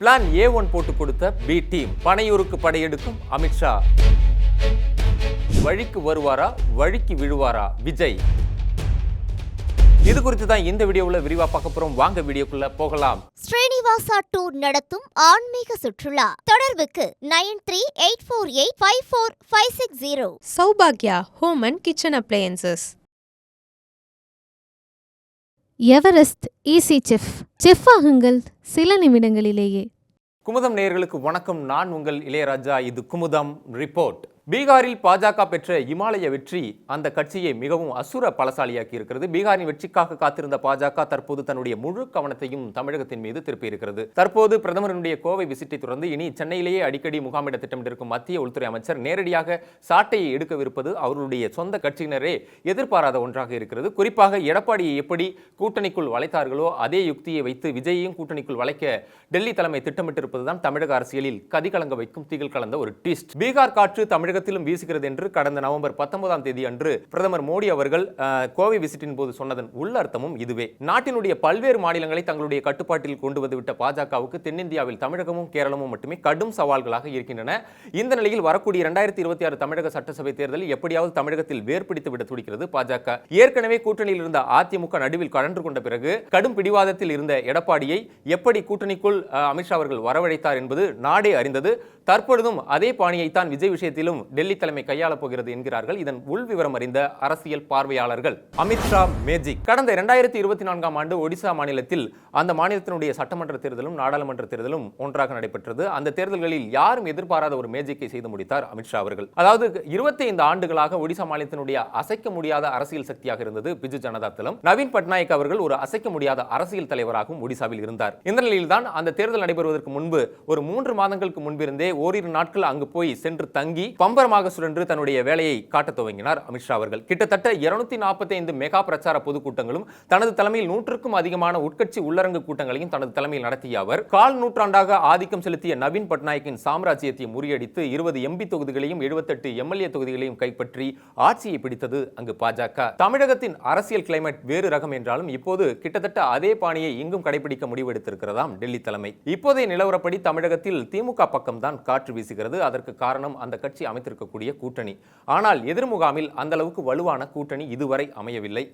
Plan A1 போட்டு கொடுத்த B team. பனையூருக்கு படையெடுக்கும் Amit Shah. வழிக்கு வருவாரா, வழிக்கு விழுவாரா விஜய்? இது குறித்து தான் இந்த வீடியோவில் விரிவா பார்க்க போறோம். வாங்க வீடியோக்குள்ள போகலாம். ஸ்ரீனிவாசா டூர் நடத்தும் ஆன்மீக சுற்றுலா. தொடர்புக்கு 9384854560. சௌபாக்யா home and kitchen appliances. Everest easy chef ஆகுங்கள் சில நிமிடங்களிலேயே. குமுதம் நேயர்களுக்கு வணக்கம். நான் உங்கள் இளையராஜா. இது குமுதம் ரிப்போர்ட். பீகாரில் பாஜக பெற்ற இமாலய வெற்றி அந்த கட்சியை மிகவும் அசுர பலசாலியாக்கி இருக்கிறது. பீகாரின் வெற்றிக்காக காத்திருந்த பாஜக தற்போது தன்னுடைய முழு கவனத்தையும் தமிழகத்தின் மீது திருப்பியிருக்கிறது. தற்போது பிரதமருடைய கோவை விசிட்டை தொடர்ந்து இனி சென்னையிலேயே அடிக்கடி முகாமிட திட்டமிட்டிருக்கும் மத்திய உள்துறை அமைச்சர் நேரடியாக சாட்டையை எடுக்கவிருப்பது அவர்களுடைய சொந்த கட்சியினரே எதிர்பாராத ஒன்றாக இருக்கிறது. குறிப்பாக எடப்பாடியை எப்படி கூட்டணிக்குள் வளைத்தார்களோ அதே யுக்தியை வைத்து விஜயையும் கூட்டணிக்குள் வளைக்க டெல்லி தலைமை திட்டமிட்டிருப்பதுதான் தமிழக அரசியலில் கதிகலங்க வைக்கும் தீகள் கலந்த ஒரு ட்விஸ்ட். பீகார் காற்று தமிழக வீசுகிறது என்று கடந்த நவம்பர் 19ஆம் தேதி அன்று பிரதமர் மோடி அவர்கள் கோவை விசிட்டின் போது சொன்னதன் உள்ளர்த்தமும் இதுவே. நாட்டினுடைய பல்வேறு மாநிலங்களை தங்களுடைய கட்டுப்பாட்டில் கொண்டு வந்துவிட்ட பாஜகவுக்கு தென்னிந்தியாவில் தமிழகமும் கேரளமும் மட்டுமே கடும் சவால்களாக இருக்கின்றன. இந்த நிலையில் வரக்கூடிய 2026 தமிழக சட்டசபை தேர்தலில் எப்படியாவது தமிழகத்தில் வேர்பிடித்து விட துடிக்கிறது பாஜக. ஏற்கனவே கூட்டணியில் இருந்த அதிமுக நடுவில் கழன்று கொண்ட பிறகு கடும் பிடிவாதத்தில் இருந்த எடப்பாடியை எப்படி கூட்டணிக்குள் அமித்ஷா அவர்கள் வரவழைத்தார் என்பது நாடே அறிந்தது. தற்பொழுதும் அதே பாணியைத்தான் விஜய் விஷயத்திலும் டெல்லி தலைமை கையாளப் போகிறது என்கிறார்கள் இதன் உள் விவரம் அறிந்த அரசியல் பார்வையாளர்கள். அமித்ஷா மேஜிக். கடந்த 2024ஆம் ஆண்டு ஒடிசா மாநிலத்தில் அந்த மாநிலத்தினுடைய சட்டமன்ற தேர்தலும் நாடாளுமன்ற தேர்தலும் ஒன்றாக நடைபெற்றது. அந்த தேர்தல்களில் யாரும் எதிர்பாராத ஒரு மேஜிக்கை செய்து முடித்தார் அமித்ஷா அவர்கள். அதாவது 25 ஆண்டுகளாக ஒடிசா மாநிலத்தினுடைய அசைக்க முடியாத அரசியல் சக்தியாக இருந்தது பிஜு ஜனதா தளம். நவீன் பட்நாயக் அவர்கள் ஒரு அசைக்க முடியாத அரசியல் தலைவராகவும் ஒடிசாவில் இருந்தார். இந்த நிலையில்தான் அந்த தேர்தல் நடைபெறுவதற்கு முன்பு ஒரு 3 மாதங்களுக்கு முன்பிருந்தே ஓரிரு நாட்கள் அங்கு போய் சென்று தங்கி பம்பரமாக சுழன்று தன்னுடைய வேலையை காட்ட துவங்கினார் அமித்ஷா அவர்கள். கிட்டத்தட்ட 245 மெகா பிரச்சார பொதுக்கூட்டங்களும் தனது தலைமையில் 100க்கும் அதிகமான உட்கட்சி உள்ளரங்கு கூட்டங்களையும் தனது தலைமையில் நடத்திய அவர் கால் நூற்றாண்டாக ஆதிக்கம் செலுத்திய நவீன் பட்நாயக்கின் சாம்ராஜ்யத்தை முறியடித்து 20 எம்பி தொகுதிகளையும் 78 எம்எல்ஏ தொகுதிகளையும் கைப்பற்றி ஆட்சியை பிடித்தது அங்கு பாஜக. தமிழகத்தின் அரசியல் கிளைமேட் வேறு ரகம் என்றாலும் இப்போது கிட்டத்தட்ட அதே பாணியை இங்கும் கடைபிடிக்க முடிவெடுத்திருக்கிறதாம் டெல்லி தலைமை. இப்போதைய நிலவரப்படி தமிழகத்தில் திமுக பக்கம்தான் காற்று வீசுகிறது. அதற்கு காரணம் அந்த கட்சி அமைத்திருக்கக்கூடிய கூட்டணி. ஆனால் எதிர்முகாமில் அந்த அளவுக்கு வலுவான கூட்டணி இதுவரை அமையவில்லை.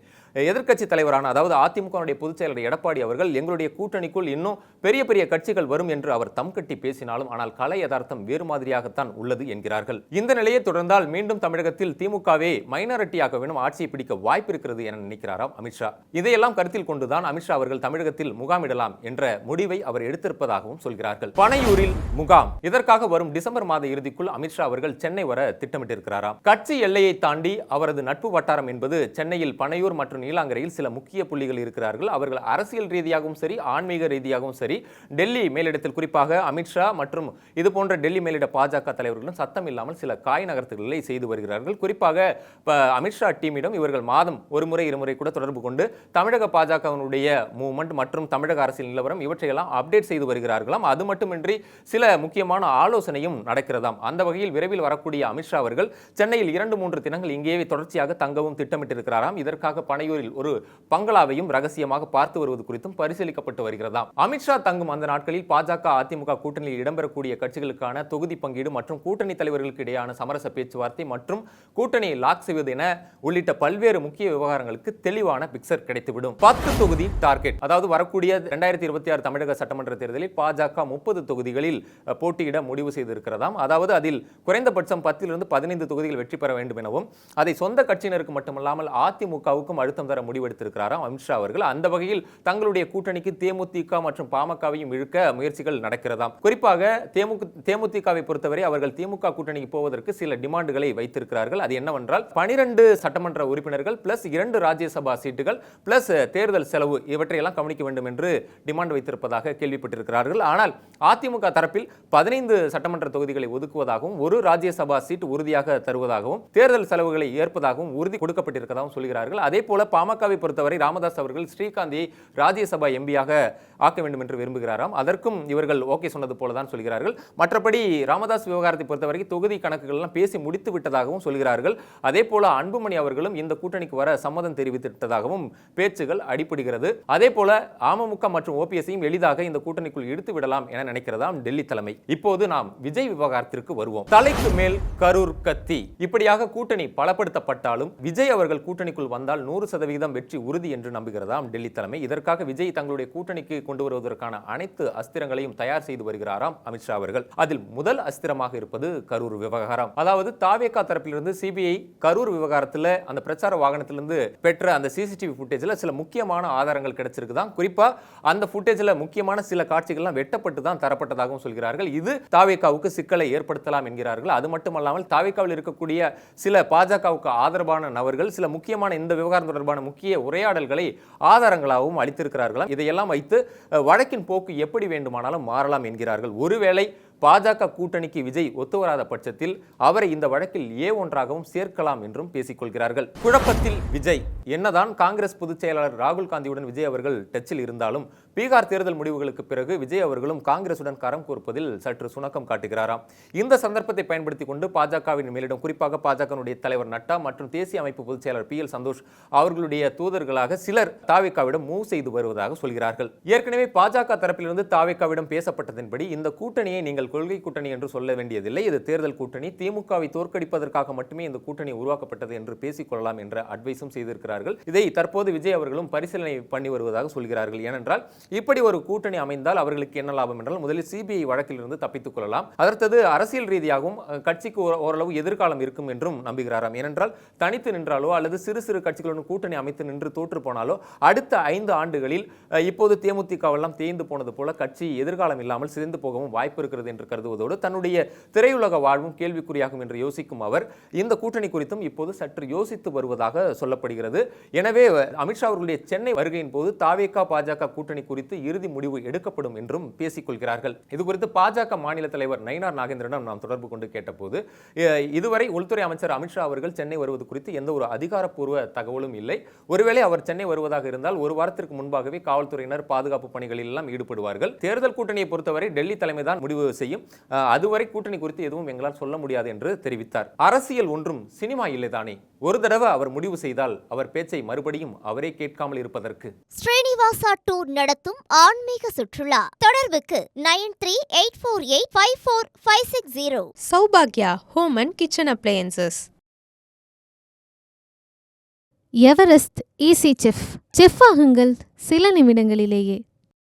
எதிர்க்கட்சி தலைவரான அதாவது அதிமுக பொதுச் செயலர் எடப்பாடி அவர்கள் எங்களுடைய கூட்டணிக்குள் இன்னும் பெரிய பெரிய கட்சிகள் வரும் என்று அவர் தம் கட்டி பேசினாலும் ஆனால் கலை யதார்த்தம் வேறு மாதிரியாகத்தான் உள்ளது என்கிறார்கள். இந்த நிலையை தொடர்ந்தால் மீண்டும் தமிழகத்தில் திமுகவே மைனாரிட்டியாக வேணும் ஆட்சியை பிடிக்க வாய்ப்பு இருக்கிறது என நினைக்கிறாராம் அமித்ஷா. இதையெல்லாம் கருத்தில் கொண்டுதான் அமித்ஷா அவர்கள் தமிழகத்தில் முகாமிடலாம் என்ற முடிவை அவர் எடுத்திருப்பதாகவும் சொல்கிறார்கள். பனையூரில் முகாம். இதற்காக வரும் டிசம்பர் மாத இறுதிக்குள் அமித்ஷா அவர்கள் சென்னை வர திட்டமிட்டிருக்கிறாராம். கட்சி எல்லையை தாண்டி அவரது நட்பு வட்டாரம் என்பது சென்னையில் பனையூர் மற்றும் நீலாங்கரையில் சில முக்கிய புள்ளிகள் இருக்கிறார்கள். அவர்கள் அரசியல் ரீதியாகவும் சரி ஆன்மீக ரீதியாகவும் சரி டெல்லி மேலிடத்தில் குறிப்பாக அமித்ஷா மற்றும் இது போன்ற டெல்லி மேலிட பாஜக தலைவர்களும் சத்தம் இல்லாமல் சில காய் நகர்த்துகளை செய்து வருகிறார்கள். குறிப்பாக அமித்ஷா டீமிடம் இவர்கள் மாதம் ஒரு முறை இருமுறை கூட தொடர்பு கொண்டு தமிழக பாஜகவினுடைய மூவ்மெண்ட் மற்றும் தமிழக அரசியல் நிலவரம் இவற்றையெல்லாம் அப்டேட் செய்து வருகிறார்களாம். அது மட்டுமின்றி சில முக்கியமான ஆலோசனையும் நடக்கிறதாம். அந்த வகையில் விரைவில் வரக்கூடிய அமித்ஷா அவர்கள் சென்னையில் 2-3 தினங்கள் இங்கேயே தொடர்ச்சியாக தங்கவும் திட்டமிட்டிருக்கிறாராம். இதற்காக பனையூரில் ஒரு பங்களாவையும் ரகசியமாக பார்த்து வருவது குறித்தும் பரிசீலிக்கப்பட்டு வருகிறதாம். அமித்ஷா தங்கும் அந்த நாட்களில் பாஜக அதிமுக கூட்டணியில் இடம்பெறக்கூடிய கட்சிகளுக்கான தொகுதி பங்கீடு மற்றும் கூட்டணி தலைவர்களுக்கு இடையான சமரச பேச்சுவார்த்தை மற்றும் கூட்டணியை லாக் செய்வது என உள்ளிட்ட பல்வேறு முக்கிய விவகாரங்களுக்கு தெளிவான பிக்சர் கிடைத்துவிடும். 10 தொகுதி டார்கெட். அதாவது வரக்கூடிய 2026 தமிழக சட்டமன்ற தேர்தலில் பாஜக 30 தொகுதிகளில் போட்டியிட முடிவு செய்திருக்கிறதாம். அதாவது அதில் குறைந்தபட்சம் 10 - 15 தொகுதிகள் வெற்றி பெற வேண்டும் எனவும் அதை சொந்த கட்சியினருக்கு மட்டுமல்லாமல் அதிமுகவுக்கும் அழுத்தம் தர முடிவெடுத்திருக்கிறாராம் அமித்ஷா அவர்கள். அந்த வகையில் தங்களுடைய கூட்டணிக்கு தேமுதிக மற்றும் பாமகவையும் இழுக்க முயற்சிகள் நடக்கிறதாம். குறிப்பாக தேமுதிகவை பொறுத்தவரை அவர்கள் திமுக கூட்டணிக்கு போவதற்கு சில டிமாண்டுகளை வைத்திருக்கிறார்கள். அது என்னவென்றால் 12 சட்டமன்ற உறுப்பினர்கள் பிளஸ் 2 ராஜ்யசபா சீட்டுகள் பிளஸ் தேர்தல் செலவு இவற்றையெல்லாம் கவனிக்க வேண்டும் என்று டிமாண்ட் வைத்திருப்பதாக கேள்விப்பட்டிருக்கிறார்கள். ஆனால் அதிமுக தரப்பில் 15 சட்டமன்ற தொகுதிகளை ஒதுக்குவதாகவும் ஒரு ராஜ்யசபா சீட் உறுதியாக தருவதாகவும் தேர்தல் செலவுகளை ஏற்பதாகவும் உறுதி கொடுக்கப்பட்டிருப்பதாகவும் சொல்கிறார்கள். அதே போல பாமகவை பொறுத்தவரை ராமதாஸ் அவர்கள் ஸ்ரீகாந்தியை ராஜ்யசபா எம்பியாக ஆக்க வேண்டும் என்று விரும்புகிறாராம். அதற்கும் இவர்கள் ஓகே சொன்னது போலதான் சொல்கிறார்கள். மற்றபடி ராமதாஸ் விவகாரத்தை பொறுத்தவரை தொகுதி கணக்குகள் எல்லாம் பேசி முடித்து விட்டதாகவும் சொல்கிறார்கள். அதே போல அன்புமணி அவர்களும் இந்த கூட்டணிக்கு வர சம்மதம் தெரிவித்திட்டதாகவும் பேச்சுகள் அடிபடுகிறது. அதே போல அமமுக மற்றும் ஓபிஎஸ்ஸையும் எளிதாக இந்த கூட்டணிக்குள் இழுத்து விடலாம் என நினைக்கிறதாம் டெல்லி தலைமை. இப்போது நாம் விஜய் விவகாரத்திற்கு வருவோம். தலைக்கு மேல் கரூர் கத்தி. இப்படியாக கூட்டணி பலப்படுத்தப்பட்டாலும் விஜய் அவர்கள் கூட்டணிக்குள் வந்தால் 100% வெற்றி உறுதி என்று நம்புகிறதாம் டெல்லி தலைமை. இதற்காக விஜய் தங்களுடைய கூட்டணிக்கு கொண்டு வருவதற்கான அனைத்து அஸ்திரங்களையும் தயார் செய்து வருகிறாராம் அமித்ஷா அவர்கள். அதில் முதல் அஸ்திரமாக இருப்பது கரூர் விவகாரம். அதாவது தாவேகா தரப்பிலிருந்து சிபிஐ கரூர் விவகாரத்தில் அந்த பிரச்சார வாகனத்திலிருந்து பெற்ற அந்த சிசிடிவி ஃபுட்டேஜில் சில முக்கியமான ஆதாரங்கள் கிடைச்சிருக்குதான். குறிப்பா அந்த ஃபுட்டேஜில் முக்கியமான சில காட்சிகள்லாம் வெட்டப்பட்டு தான் தரப்பட்டதாகவும் சொல்கிறார்கள். இது தாவேகாவுக்கு சிக்கலை ஏற்படுத்தலாம் என்கிறார்கள். அது மட்டுமல்லாமல் தாவேகாவில் இருக்கக்கூடிய சில பாஜகவுக்கு ஆதரவான நபர்கள் சில முக்கியமான இந்த விவகாரம் தொடர்பான முக்கிய உரையாடல்களை ஆதாரங்களாகவும் அளித்திருக்கிறார்களாம். இதையெல்லாம் வைத்து வழக்கின் போக்கு எப்படி வேண்டுமானாலும் மாறலாம் என்கிறார்கள். ஒருவேளை பாஜக கூட்டணிக்கு விஜய் ஒத்துவராத பட்சத்தில் அவரை இந்த வழக்கில் ஒன்றாகவும் சேர்க்கலாம் என்றும் பேசிக்கொள்கிறார்கள். குழப்பத்தில் விஜய். என்னதான் காங்கிரஸ் பொதுச் செயலாளர் ராகுல் காந்தியுடன் விஜய் அவர்கள் டச்சில் இருந்தாலும் பீகார் தேர்தல் முடிவுகளுக்கு பிறகு விஜய் அவர்களும் காங்கிரசுடன் கரம் கோர்ப்பதில் சற்று சுணக்கம் காட்டுகிறாராம். இந்த சந்தர்ப்பத்தை பயன்படுத்திக் கொண்டு பாஜகவின் மேலிடம், குறிப்பாக பாஜகவுடைய தலைவர் நட்டா மற்றும் தேசிய அமைப்பு பொதுச் செயலாளர் PL சந்தோஷ் அவர்களுடைய தூதர்களாக சிலர் தாவேகாவிடம் மூவ் செய்து வருவதாக சொல்கிறார்கள். ஏற்கனவே பாஜக தரப்பிலிருந்து தாவேகாவிடம் பேசப்பட்டதன்படி இந்த கூட்டணியை நீங்கள் கொள்கை கூட்டணி என்று சொல்ல வேண்டியதில்லை, இது தேர்தல் கூட்டணி, திமுகவை தோற்கடிப்பதற்காக மட்டுமே இந்த கூட்டணி உருவாக்கப்பட்டது என்று பேசிக்கொள்ளலாம் என்ற அட்வைஸும் செய்திருக்கிறார்கள். இதை தற்போது விஜய் அவர்களும் பரிசீலனை பண்ணி வருவதாக சொல்கிறார்கள். ஏனென்றால் இப்படி ஒரு கூட்டணி அமைந்தால் அவர்களுக்கு என்ன லாபம் என்றால் முதலில் சிபிஐ வழக்கிலிருந்து தப்பித்துக் கொள்ளலாம். அடுத்தது அரசியல் ரீதியாகவும் கட்சிக்கு ஓரளவு எதிர்காலம் இருக்கும் என்றும் நம்புகிறாராம். ஏனென்றால் தனித்து நின்றாலோ அல்லது சிறு சிறு கட்சிகளுடன் கூட்டணி அமைத்து நின்று தோற்று போனாலோ அடுத்த 5 ஆண்டுகளில் இப்போது தேமுதிகவெல்லாம் தேய்ந்து போனது போல கட்சி எதிர்காலம் இல்லாமல் சிதைந்து போகவும் வாய்ப்பு இருக்கிறது என்று கருதுவதோடு தன்னுடைய திரையுலக வாழ்வும் கேள்விக்குறியாகும் என்று யோசிக்கும் அவர் இந்த கூட்டணி குறித்தும் இப்போது சற்று யோசித்து வருவதாக சொல்லப்படுகிறது. எனவே அமித்ஷா அவர்களுடைய சென்னை வருகையின் போது தாவேகா பாஜக கூட்டணி குறித்து இறுதி முடிவு எடுக்கப்படும் என்றும் பேசிக்கொள்கிறார்கள். இது குறித்து பாஜக மாநில தலைவர் நயினார் நாகேந்திரனிடம் நாம் தொடர்பு கொண்டு கேட்டபோது இதுவரை உள்துறை அமைச்சர் அமித்ஷா அவர்கள் சென்னை வருவது குறித்து எந்த ஒரு அதிகாரப்பூர்வ தகவலும் இல்லை. ஒருவேளை அவர் சென்னை வருவதாக இருந்தால் ஒரு வாரத்திற்கு முன்பாகவே காவல்துறையினர் பாதுகாப்பு பணிகளில் எல்லாம் ஈடுபடுவார்கள். தேர்தல் கூட்டணியை பொறுத்தவரை டெல்லி தலைமை தான் முடிவு செய்யும். அதுவரை கூட்டணி குறித்து எதுவும் எங்களால் சொல்ல முடியாது என்று தெரிவித்தார். அரசியல் ஒன்றும் சினிமா இல்லைதானே, ஒரு தடவை அவர் முடிவு செய்தால் அவர் பேச்சை மறுபடியும் அவரே கேட்காமல் இருப்பதற்கு. ஸ்ரீனிவாசா டூர் நடத்தும் ஆன்மீக சுற்றுலா. தொடர்புக்கு 9384854560. Saubhagya Home and Kitchen Appliances. Everest easy chef. Chef ஆகுங்கள் சில நிமிடங்களிலேயே.